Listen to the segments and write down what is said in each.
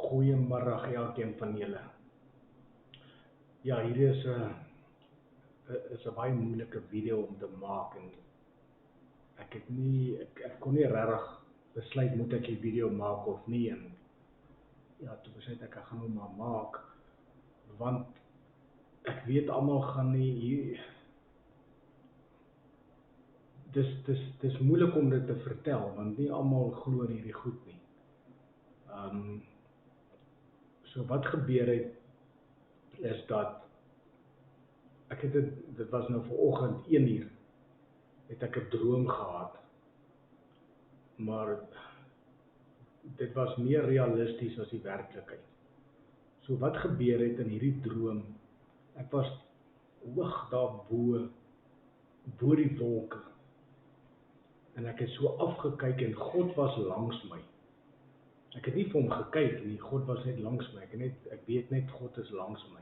Goeiemiddag elkeen van julle. Ja, hier is 'n baie moeilike video om te maak en ek kon nie regtig besluit moet ek die video maak of nie en ja, toe besluit ek gaan hom maar maak want ek weet almal gaan nie hier dis moeilik om dit te vertel want nie almal glo in hierdie goed nie. So wat gebeur het is dat ek het dit was nou vanoggend 1 uur het ek 'n droom gehad. Maar dit was meer realisties as die werklikheid. So wat gebeur het in hierdie droom? Ek was hoog daar bo die wolke. En ek het so afgekyk en God was langs my. Ek het nie vir hom gekyk nie, God was net langs my. Ek weet net God is langs my.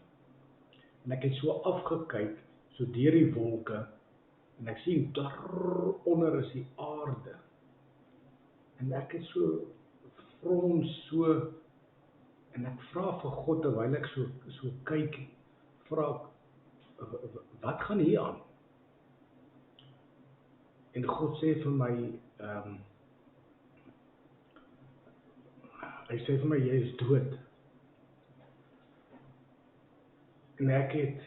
En ek het so afgekyk, so deur die wolke, en ek sien daaronder is die aarde. En ek het so frons so, en ek vra vir God terwyl ek so kyk, vra ek, wat gaan hier aan? En God sê vir my, hy sê vir my, jy is dood. En ek het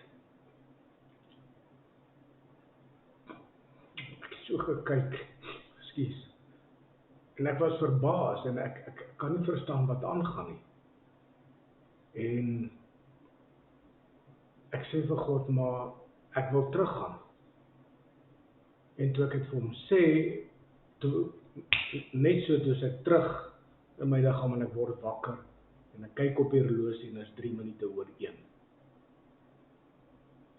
so gekyk, ekskuus. En ek was verbaas en ek kan nie verstaan wat aangaan nie. En ek sê vir God, maar ek wil teruggaan. En toe ek het vir hom sê, net so toe ek terug in my liggaam en ek word wakker en ek kyk op die horlosie en is 3 minute oor 1.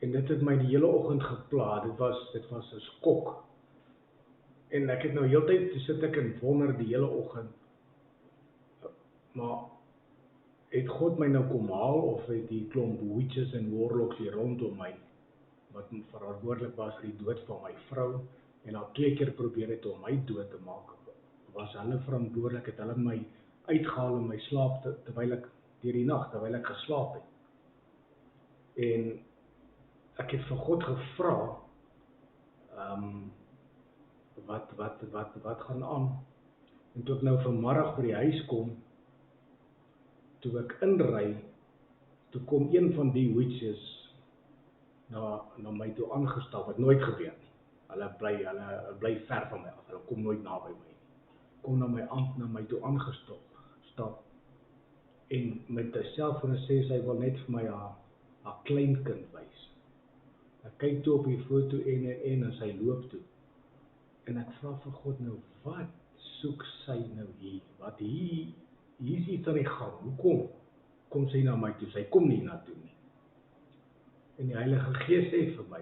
En dit het my die hele oggend gepla, dit was 'n skok. En ek het nou heeltyd sit ek en wonder die hele oggend, maar het God my nou kom haal of het die klomp witches en warlocks hier rondom my wat verantwoordelik was vir die dood van my vrou en al 2 keer probeer het om my dood te maak, was hulle verantwoordelik, het hulle my uitgehaal in my slaap terwyl ek deur die nag terwyl ek geslaap het. En ek het vir God gevra, wat gaan aan? En toe ek nou vanmiddag by die huis kom, toe ek inry, toe kom een van die witches na my toe aangestap, wat nooit gebeur nie. Hulle bly ver van my af, hulle kom nooit naby my nie. Kom na my toe aangestap en met 'n selfoon sê sy wil net vir my haar kleinkind wys. Ek kyk toe op die foto en sy loop toe. En ek vra vir God nou, wat soek sy nou hier? Wat hier is iets aan die gang. Hoekom kom sy na my toe? Sy kom nie na toe nie. En die Heilige Gees sê vir my,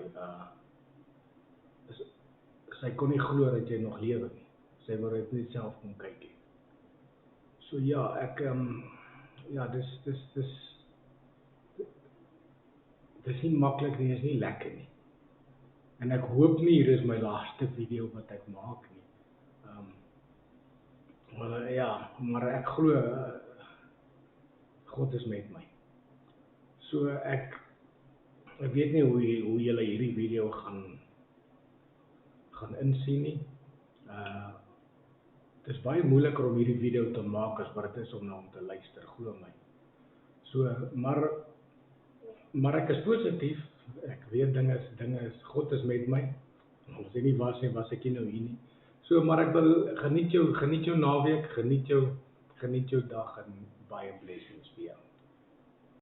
sy kon nie glo dat jy nog lewe nie. Sy wou dit net self kom kyk het. So ja, ek dis nie maklik nie, is nie lekker nie. En ek hoop nie hier is my laaste video wat ek maak nie. Maar ek glo God is met my. So ek weet nie hoe julle hierdie video gaan insien nie. Het is baie moeiliker om hierdie video te maak as wat dit is om te luister, glo my. So, maar ek is positief. Ek weet dinge is, God is met my. As hy nie was ek nie nou hier nie. So, maar ek wil geniet jou naweek, geniet jou dag en